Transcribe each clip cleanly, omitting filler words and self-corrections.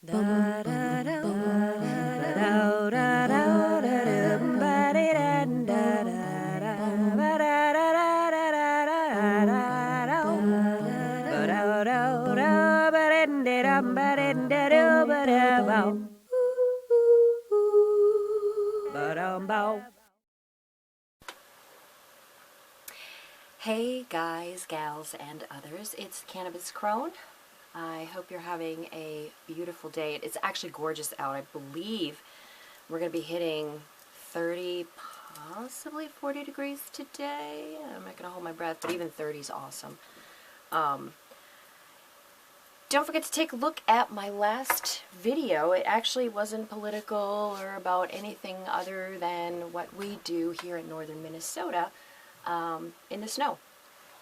Hey guys, gals, and others, it's Cannabis Crone. I hope you're having a beautiful day. It's actually gorgeous out. I believe we're going to be hitting 30, possibly 40 degrees today. I'm not going to hold my breath, but even 30 is awesome. Don't forget to take a look at my last video. It actually wasn't political or about anything other than what we do here in northern Minnesota in the snow.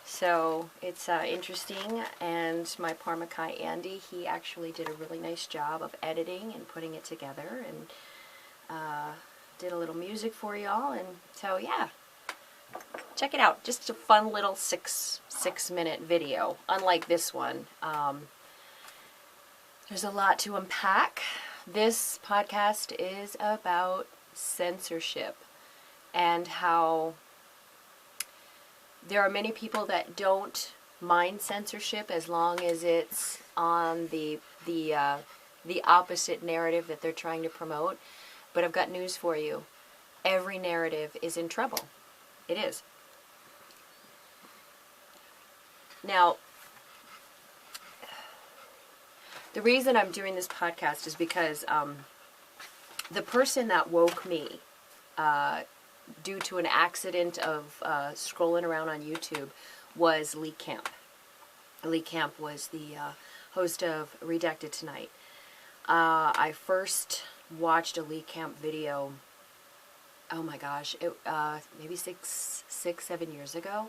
So it's interesting, and my Parmakai Andy, he actually did a really nice job of editing and putting it together, and did a little music for y'all, and so yeah, check it out. Just a fun little six minute video, unlike this one. There's a lot to unpack. This podcast is about censorship and how there are many people that don't mind censorship as long as it's on the opposite narrative that they're trying to promote. But I've got news for you. Every narrative is in trouble. It is. Now, the reason I'm doing this podcast is because the person that woke me due to an accident of scrolling around on YouTube was Lee Camp. Lee Camp was the host of Redacted Tonight. I first watched a Lee Camp video, oh my gosh, maybe 7 years ago,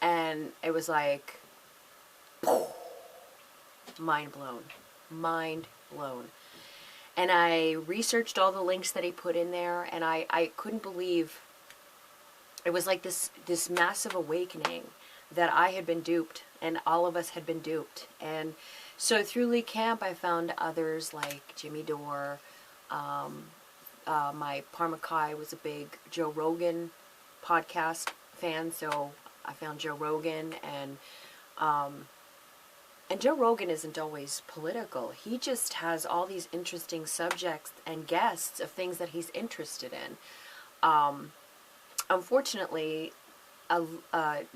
and it was like mind blown. And I researched all the links that he put in there, and I couldn't believe it was like this massive awakening that I had been duped, and all of us had been duped. And so through Lee Camp, I found others like Jimmy Dore. My Parmakai was a big Joe Rogan podcast fan, so I found Joe Rogan, and Joe Rogan isn't always political. He just has all these interesting subjects and guests of things that he's interested in. Unfortunately,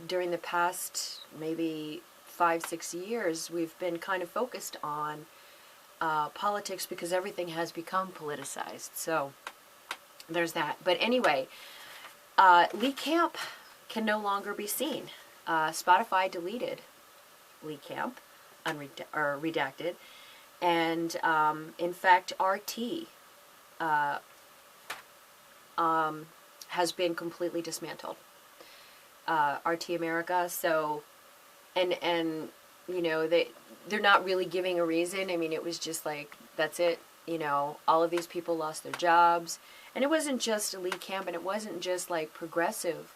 during the past maybe 5-6 years, we've been kind of focused on politics because everything has become politicized. So there's that. But anyway, Lee Camp can no longer be seen. Spotify deleted Lee Camp. Redacted, and in fact RT has been completely dismantled. RT America. So and you know, they're not really giving a reason. I mean, it was just like, that's it. You know, all of these people lost their jobs, and it wasn't just Lee Camp, and it wasn't just like progressive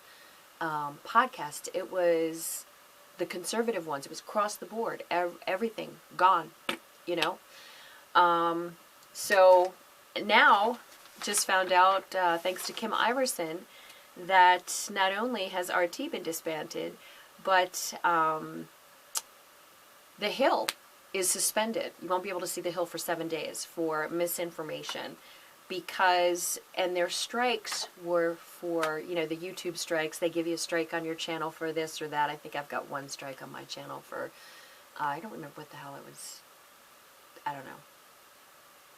podcast. It was the conservative ones. It was across the board. Everything gone, you know. So now, just found out, thanks to Kim Iverson, that not only has RT been disbanded, but The Hill is suspended. You won't be able to see The Hill for 7 days for misinformation. Because, and their strikes were for, you know, the YouTube strikes. They give you a strike on your channel for this or that. I think I've got one strike on my channel for, I don't remember what the hell it was. I don't know.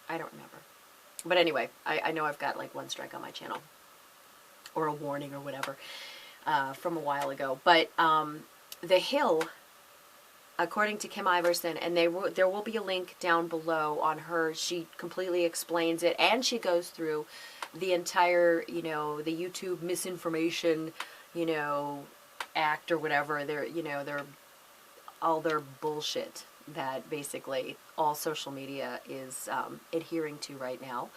I don't remember. But anyway, I know I've got like one strike on my channel. Or a warning or whatever from a while ago. But The Hill, according to Kim Iverson, and there will be a link down below on her. She completely explains it, and she goes through the entire, you know, the YouTube misinformation, you know, act or whatever. They're all their bullshit that basically all social media is adhering to right now,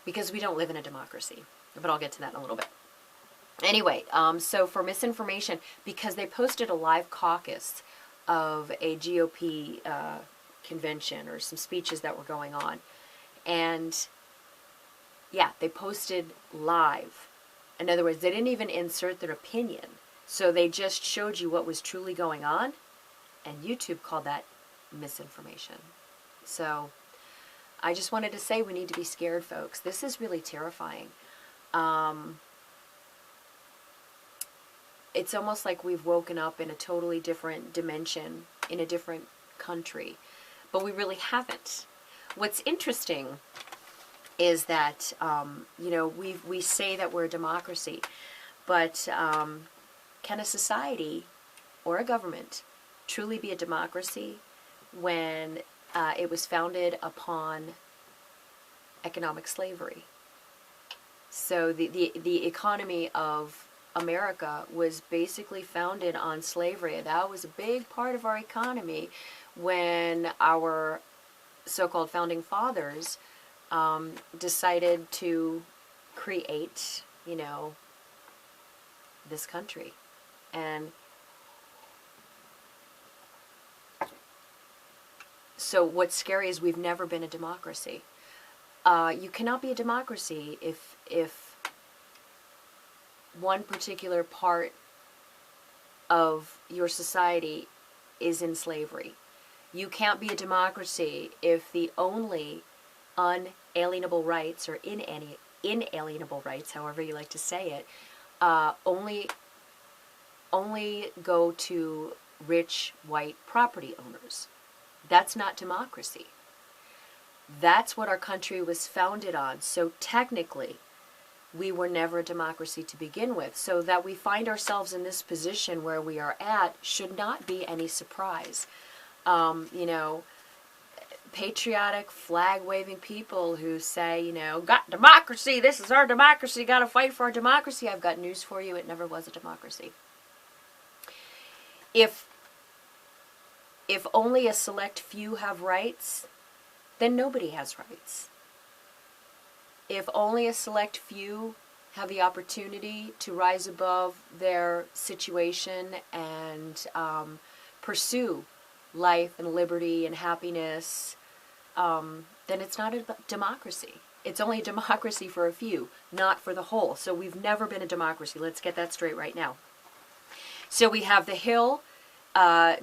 because we don't live in a democracy. But I'll get to that in a little bit. Anyway, so for misinformation, because they posted a live caucus of a GOP convention or some speeches that were going on. And yeah, they posted live. In other words, they didn't even insert their opinion. So they just showed you what was truly going on. And YouTube called that misinformation. So I just wanted to say we need to be scared, folks. This is really terrifying. It's almost like we've woken up in a totally different dimension, in a different country. But we really haven't. What's interesting is that, you know, we say that we're a democracy, but can a society or a government truly be a democracy when it was founded upon economic slavery? So the economy of America was basically founded on slavery. That was a big part of our economy when our so-called founding fathers decided to create, you know, this country. And so what's scary is we've never been a democracy. You cannot be a democracy if one particular part of your society is in slavery. You can't be a democracy if the only unalienable rights, or inalienable rights, however you like to say it, only go to rich white property owners. That's not democracy. That's what our country was founded on. So technically, we were never a democracy to begin with. So that we find ourselves in this position where we are at should not be any surprise. You know, patriotic, flag-waving people who say, you know, got democracy, this is our democracy, got to fight for our democracy. I've got news for you, it never was a democracy. If only a select few have rights, then nobody has rights. If only a select few have the opportunity to rise above their situation and pursue life and liberty and happiness, then it's not a democracy. It's only a democracy for a few, not for the whole. So we've never been a democracy. Let's get that straight right now. So we have The Hill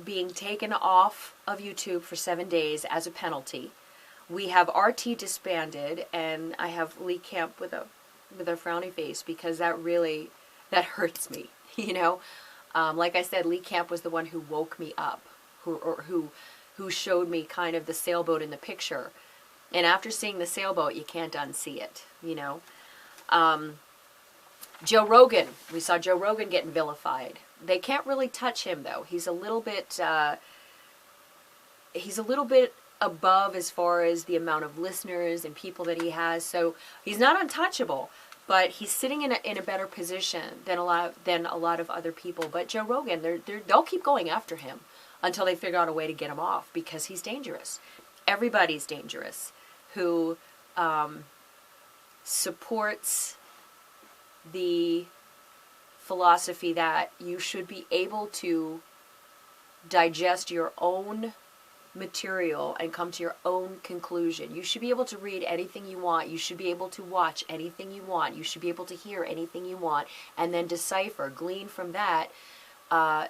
being taken off of YouTube for 7 days as a penalty. We have RT disbanded, and I have Lee Camp with a frowny face because that hurts me. You know, like I said, Lee Camp was the one who woke me up, who showed me kind of the sailboat in the picture. And after seeing the sailboat, you can't unsee it, you know. Joe Rogan, we saw Joe Rogan getting vilified. They can't really touch him, though. He's a little bit above as far as the amount of listeners and people that he has. So he's not untouchable, but he's sitting in a better position than a lot of other people. But Joe Rogan, they'll keep going after him until they figure out a way to get him off, because he's dangerous. Everybody's dangerous who supports the philosophy that you should be able to digest your own material and come to your own conclusion. You should be able to read anything you want. You should be able to watch anything you want. You should be able to hear anything you want, and then decipher, glean from that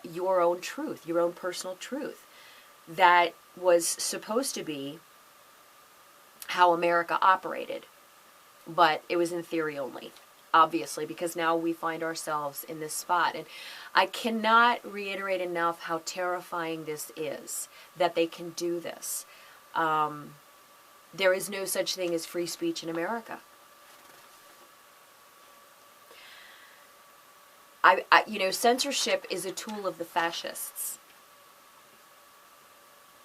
your own truth, your own personal truth. That was supposed to be how America operated, but it was in theory only, obviously, because now we find ourselves in this spot. And I cannot reiterate enough how terrifying this is, that they can do this. There is no such thing as free speech in America. You know, censorship is a tool of the fascists.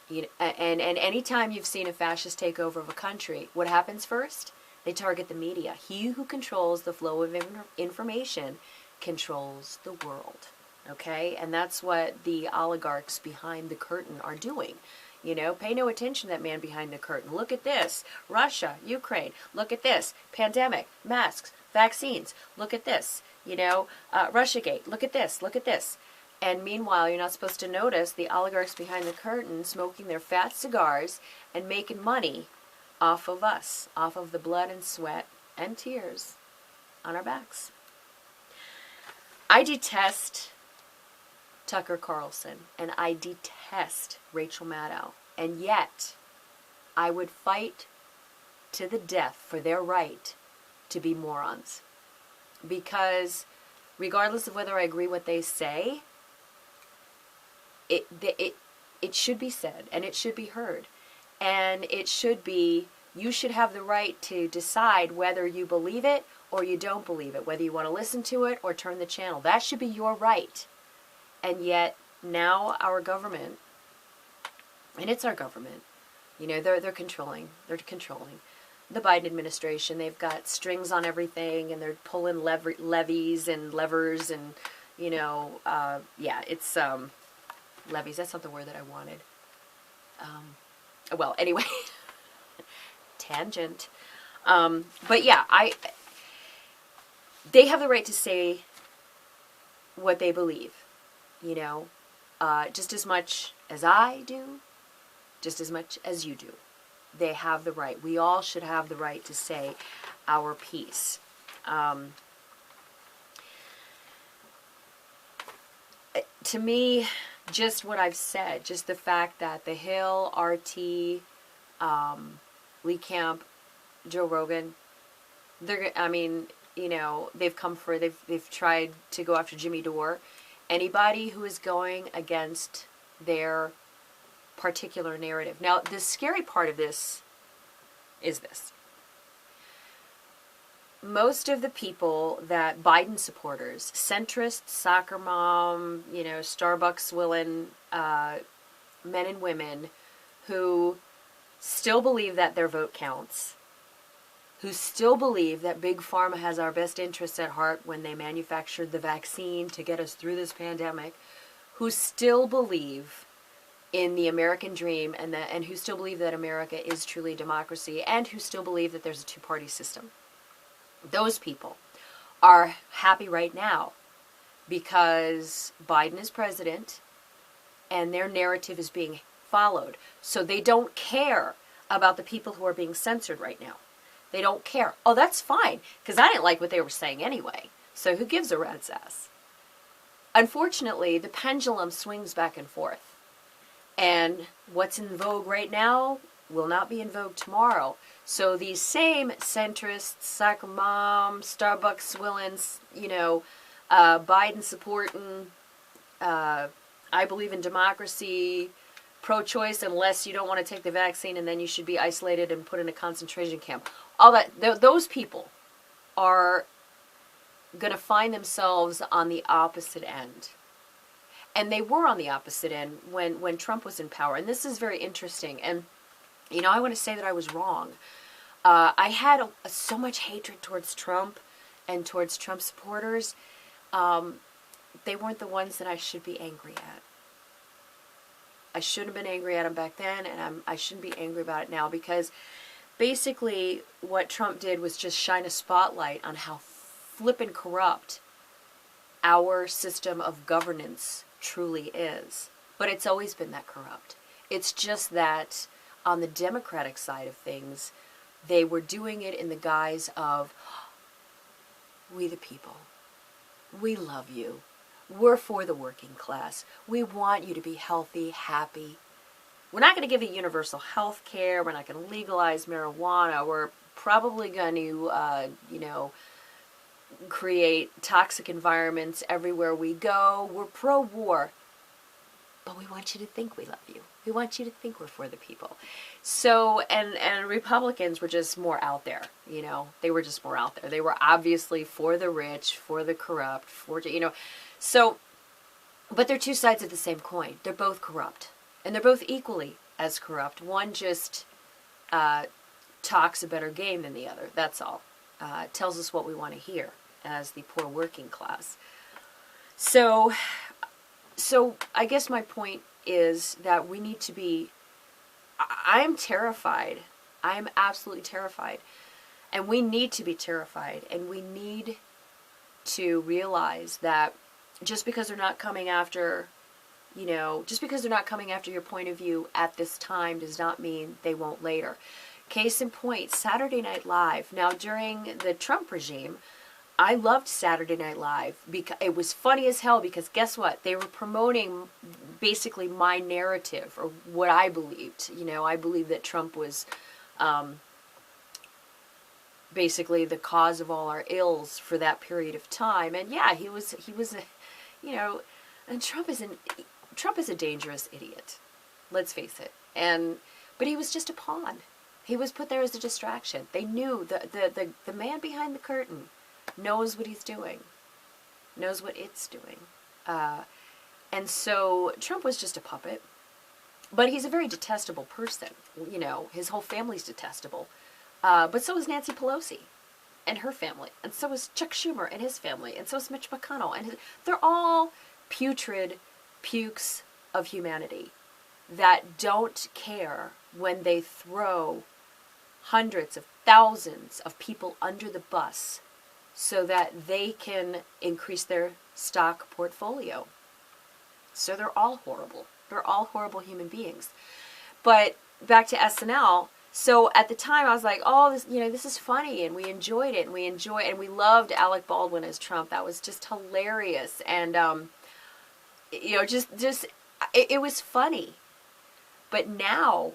You know, and anytime you've seen a fascist take over of a country, what happens first? They target the media. He who controls the flow of information controls the world. Okay? And that's what the oligarchs behind the curtain are doing. You know, pay no attention to that man behind the curtain. Look at this. Russia, Ukraine. Look at this. Pandemic, masks, vaccines. Look at this. You know, Russiagate. Look at this. Look at this. And meanwhile, you're not supposed to notice the oligarchs behind the curtain smoking their fat cigars and making money off of us, off of the blood and sweat and tears on our backs. I detest Tucker Carlson, and I detest Rachel Maddow, and yet I would fight to the death for their right to be morons. Because regardless of whether I agree what they say, it should be said, and it should be heard. And it should be, you should have the right to decide whether you believe it or you don't believe it, whether you want to listen to it or turn the channel. That should be your right. And yet, now our government, and it's our government, you know, they're controlling. They're controlling. The Biden administration, they've got strings on everything, and they're pulling levies and levers, and, you know, yeah, it's, levies, that's not the word that I wanted. Well, anyway, tangent. But yeah, they have the right to say what they believe, you know, just as much as I do, just as much as you do. They have the right. We all should have the right to say our piece. To me, just what I've said, just the fact that the Hill, RT, Lee Camp, Joe Rogan, I mean, you know, they've tried to go after Jimmy Dore. Anybody who is going against their particular narrative. Now, the scary part of this is this. Most of the people that Biden supporters, centrist, soccer mom, you know, Starbucks swilling men and women who still believe that their vote counts, who still believe that Big Pharma has our best interests at heart when they manufactured the vaccine to get us through this pandemic, who still believe in the American dream and who still believe that America is truly a democracy, and who still believe that there's a two-party system. Those people are happy right now because Biden is president and their narrative is being followed. So they don't care about the people who are being censored right now. They don't care. Oh, that's fine, because I didn't like what they were saying anyway. So who gives a rat's ass? Unfortunately, the pendulum swings back and forth. And what's in vogue right now will not be in vogue tomorrow. So these same centrists, soccer mom, Starbucks swillins, you know, Biden supporting, I believe in democracy, pro-choice unless you don't want to take the vaccine and then you should be isolated and put in a concentration camp. All that, those people are going to find themselves on the opposite end. And they were on the opposite end when Trump was in power. And this is very interesting. And, you know, I want to say that I was wrong. I had so much hatred towards Trump and towards Trump supporters. They weren't the ones that I should be angry at. I shouldn't have been angry at them back then, and I shouldn't be angry about it now, because basically what Trump did was just shine a spotlight on how flippin' corrupt our system of governance truly is. But it's always been that corrupt. It's just that on the Democratic side of things, they were doing it in the guise of, we the people, we love you, we're for the working class, we want you to be healthy, happy. We're not going to give you universal health care, we're not going to legalize marijuana, we're probably going to, you know, create toxic environments everywhere we go. We're pro-war, but we want you to think we love you. We want you to think we're for the people. So, and Republicans were just more out there, you know. They were just more out there. They were obviously for the rich, for the corrupt, for, you know. So, but they're two sides of the same coin. They're both corrupt. And they're both equally as corrupt. One just talks a better game than the other. That's all. Tells us what we want to hear as the poor working class. So I guess my point is that we need to be, I'm terrified. I'm absolutely terrified. And we need to be terrified. And we need to realize that just because they're not coming after, just because they're not coming after your point of view at this time does not mean they won't later. Case in point, Saturday Night Live. Now, during the Trump regime, I loved Saturday Night Live because it was funny as hell, because guess what? They were promoting basically my narrative, or what I believed. I believed that Trump was basically the cause of all our ills for that period of time. And yeah, he was and Trump is a dangerous idiot. Let's face it. But he was just a pawn. He was put there as a distraction. They knew the man behind the curtain knows what he's doing, knows what it's doing. And so Trump was just a puppet. But he's a very detestable person. His whole family's detestable. But so is Nancy Pelosi and her family. And so is Chuck Schumer and his family. And so is Mitch McConnell. And they're all putrid pukes of humanity that don't care when they throw hundreds of thousands of people under the bus so that they can increase their stock portfolio. So they're all horrible. They're all horrible human beings. But back to SNL. So at the time I was like, oh, this is funny, and we enjoyed it, and we loved Alec Baldwin as Trump. That was just hilarious, and it was funny. But now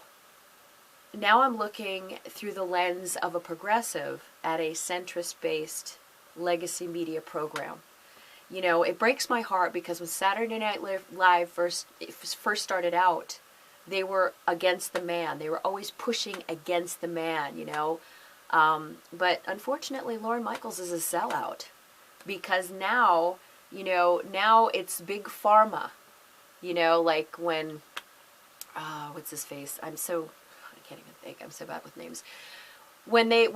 I'm looking through the lens of a progressive at a centrist-based legacy media program. It breaks my heart, because when Saturday Night Live first started out, they were against the man. They were always pushing against the man, But unfortunately, Lorne Michaels is a sellout, because now it's big pharma. Like when, what's his face? I can't even think. I'm so bad with names. When they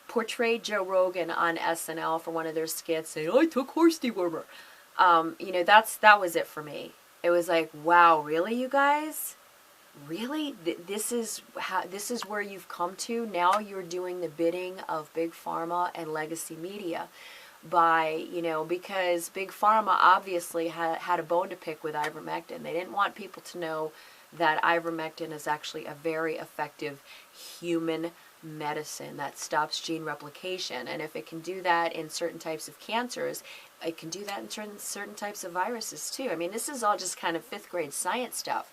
portrayed Joe Rogan on SNL for one of their skits, saying, "I took horse dewormer," that was it for me. It was like, wow, really, you guys? Really? This is where you've come to? Now you're doing the bidding of Big Pharma and legacy media because Big Pharma obviously had a bone to pick with ivermectin. They didn't want people to know that ivermectin is actually a very effective human medicine that stops gene replication. And if it can do that in certain types of cancers, it can do that in certain types of viruses too. I mean, this is all just kind of 5th grade science stuff.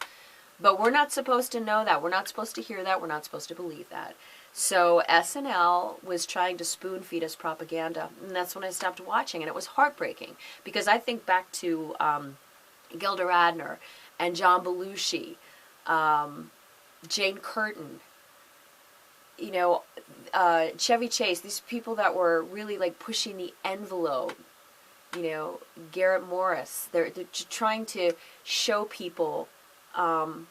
But we're not supposed to know that. We're not supposed to hear that. We're not supposed to believe that. So SNL was trying to spoon feed us propaganda. And that's when I stopped watching. And it was heartbreaking, because I think back to Gilda Radner and John Belushi, Jane Curtin, Chevy Chase, these people that were really like pushing the envelope. Garrett Morris. They're trying to show people the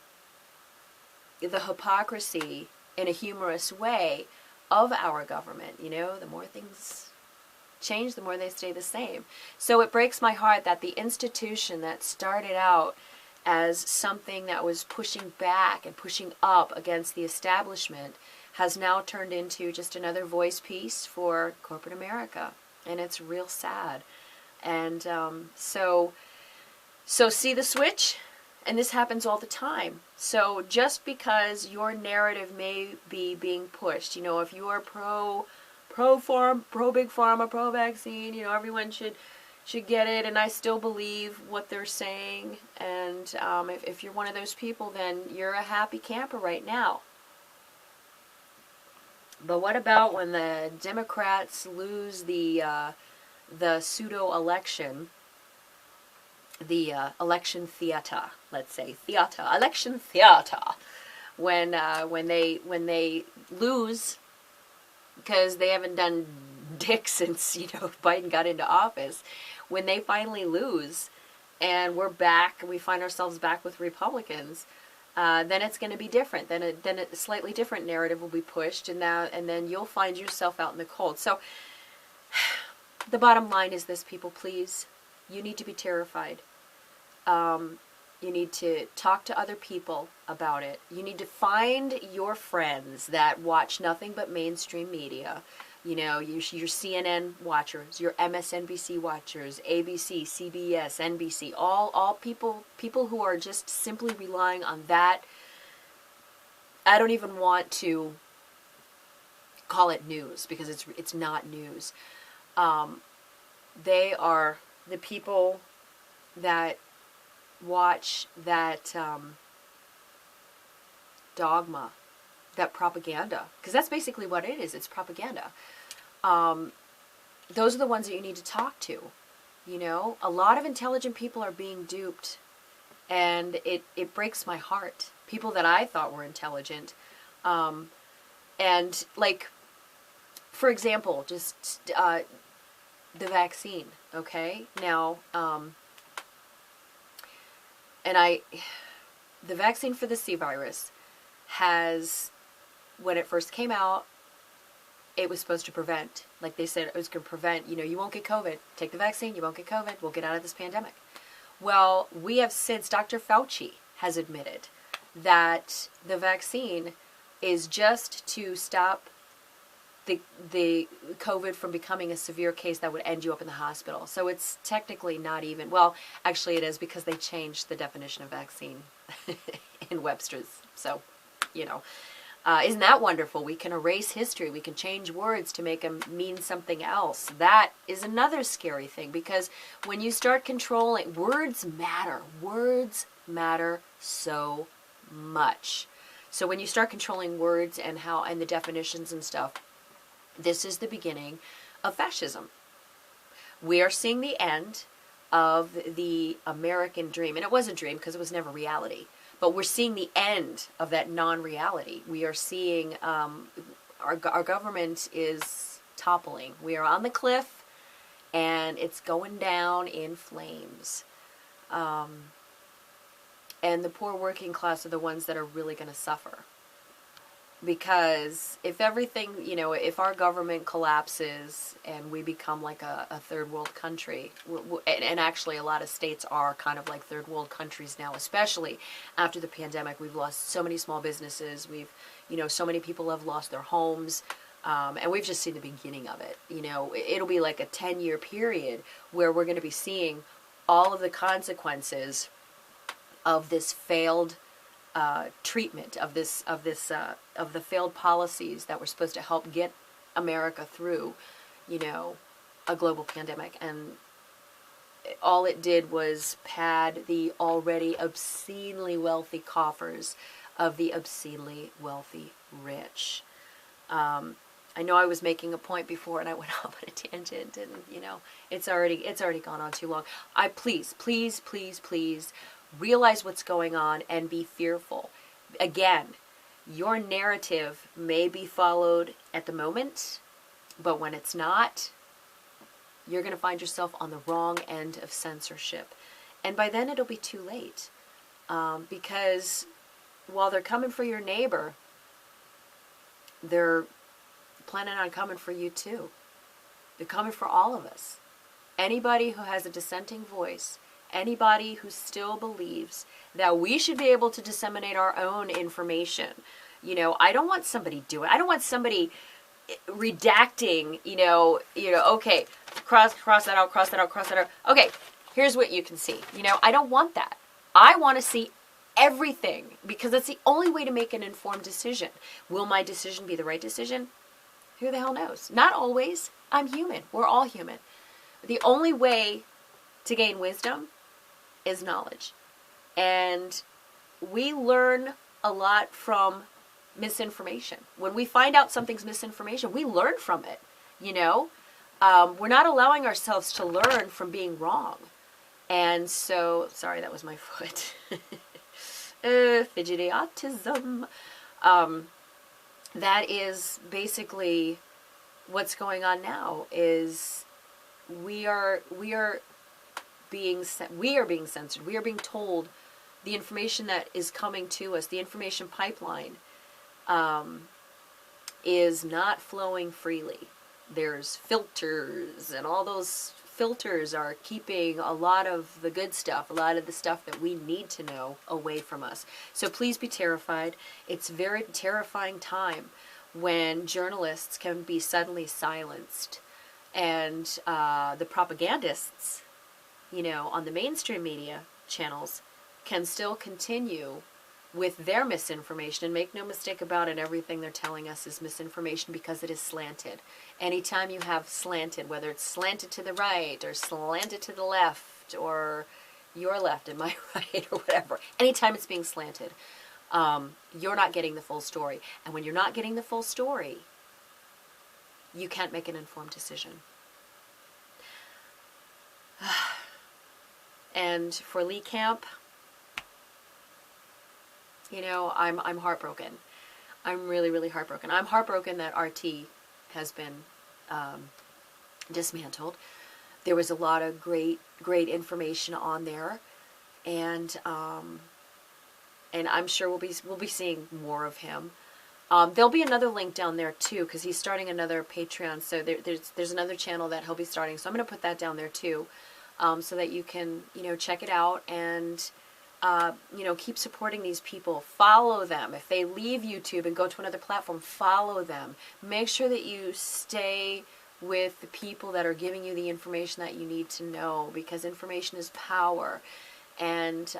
hypocrisy in a humorous way of our government. The more things change, the more they stay the same. So it breaks my heart that the institution that started out as something that was pushing back and pushing up against the establishment has now turned into just another voice piece for corporate America. And it's real sad. And so see the switch? And this happens all the time. So just because your narrative may be being pushed, if you are pro big pharma, pro vaccine, everyone should get it, and I still believe what they're saying. And if you're one of those people, then you're a happy camper right now. But what about when the Democrats lose the pseudo-election, the election theater, let's say, election theater, when they lose, because they haven't done dick since, Biden got into office, when they finally lose, and we're back, we find ourselves back with Republicans, then it's going to be different. Then a slightly different narrative will be pushed, and then you'll find yourself out in the cold. So the bottom line is this, people, please, you need to be terrified. You need to talk to other people about it. You need to find your friends that watch nothing but mainstream media, You know, your CNN watchers, your MSNBC watchers, ABC, CBS, NBC, all people who are just simply relying on that. I don't even want to call it news because it's not news. They are the people that watch that dogma, that propaganda, because that's basically what it is. It's propaganda. Those are the ones that you need to talk to. You know, a lot of intelligent people are being duped, and it breaks my heart. People that I thought were intelligent, and like, for example, just the vaccine. Okay, now, the vaccine for the C virus has, when it first came out, it was supposed to prevent, like they said, it was going to prevent, you know, you won't get COVID. Take the vaccine, you won't get COVID, we'll get out of this pandemic. Well, we have since, Dr. Fauci has admitted that the vaccine is just to stop the COVID from becoming a severe case that would end you up in the hospital. So it's technically not even, well, actually it is, because they changed the definition of vaccine in Webster's. So, you know, isn't that wonderful? We can erase history. We can change words to make them mean something else. That is another scary thing, because when you start controlling, words matter. Words matter so much. So when you start controlling words and the definitions and stuff, this is the beginning of fascism. We are seeing the end of the American dream. And it was a dream because it was never reality. But we're seeing the end of that non-reality. We are seeing our government is toppling. We are on the cliff, and it's going down in flames. And the poor working class are the ones that are really going to suffer. Because if everything, you know, if our government collapses and we become like a third world country, and actually a lot of states are kind of like third world countries now, especially after the pandemic. We've lost so many small businesses. We've, you know, so many people have lost their homes. And we've just seen the beginning of it. You know, it'll be like a 10-year period where we're going to be seeing all of the consequences of this failed treatment, of the failed policies that were supposed to help get America through, you know, a global pandemic. And all it did was pad the already obscenely wealthy coffers of the obscenely wealthy rich. I know I was making a point before and I went off on a tangent, and you know, it's already gone on too long. Please realize what's going on and be fearful. Again, your narrative may be followed at the moment, but when it's not, you're going to find yourself on the wrong end of censorship. And by then it'll be too late. Because while they're coming for your neighbor, they're planning on coming for you too. They're coming for all of us. Anybody who has a dissenting voice, anybody who still believes that we should be able to disseminate our own information. You know, I don't want somebody I don't want somebody redacting, you know, okay, cross that out. Okay, here's what you can see. You know, I don't want that. I want to see everything, because that's the only way to make an informed decision. Will my decision be the right decision? Who the hell knows? Not always. I'm human. We're all human. The only way to gain wisdom is knowledge. And we learn a lot from misinformation. When we find out something's misinformation, we learn from it, you know? We're not allowing ourselves to learn from being wrong. And so, sorry, that was my foot. Fidgety autism. That is basically what's going on now. Is we are being censored. We are being told the information that is coming to us, the information pipeline, is not flowing freely. There's filters, and all those filters are keeping a lot of the good stuff, a lot of the stuff that we need to know, away from us. So please be terrified. It's a very terrifying time when journalists can be suddenly silenced and the propagandists, on the mainstream media channels can still continue with their misinformation. And make no mistake about it, everything they're telling us is misinformation because it is slanted. Anytime you have slanted, whether it's slanted to the right or slanted to the left or your left and my right or whatever, anytime it's being slanted, you're not getting the full story. And when you're not getting the full story, you can't make an informed decision. And for Lee Camp, I'm heartbroken. I'm really, really heartbroken. I'm heartbroken that RT has been dismantled. There was a lot of great information on there, and I'm sure we'll be seeing more of him. There'll be another link down there too, because he's starting another Patreon. So there's another channel that he'll be starting. So I'm going to put that down there too, so that you can check it out and keep supporting these people. Follow them. If they leave YouTube and go to another platform, follow them. Make sure that you stay with the people that are giving you the information that you need to know, because information is power, and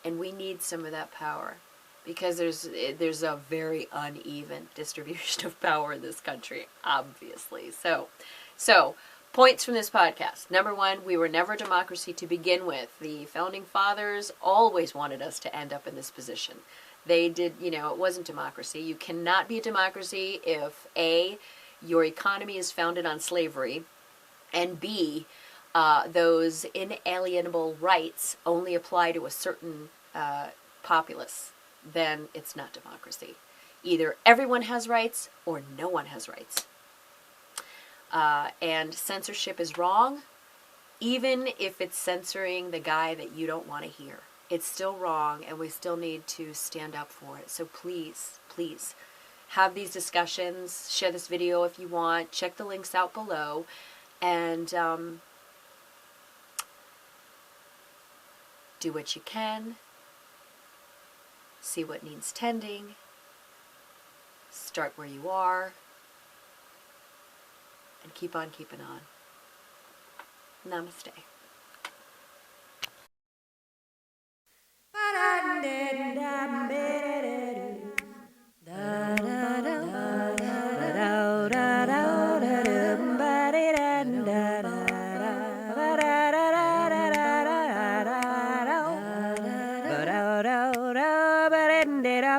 we need some of that power, because there's a very uneven distribution of power in this country, obviously. So points from this podcast. Number one, we were never a democracy to begin with. The founding fathers always wanted us to end up in this position. They did, it wasn't democracy. You cannot be a democracy if A, your economy is founded on slavery, and B, those inalienable rights only apply to a certain populace. Then it's not democracy. Either everyone has rights or no one has rights. And censorship is wrong, even if it's censoring the guy that you don't want to hear. It's still wrong, and we still need to stand up for it. So please, please, have these discussions. Share this video if you want. Check the links out below. And do what you can. See what needs tending. Start where you are. And keep on keeping on. Namaste.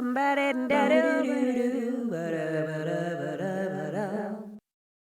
Somebody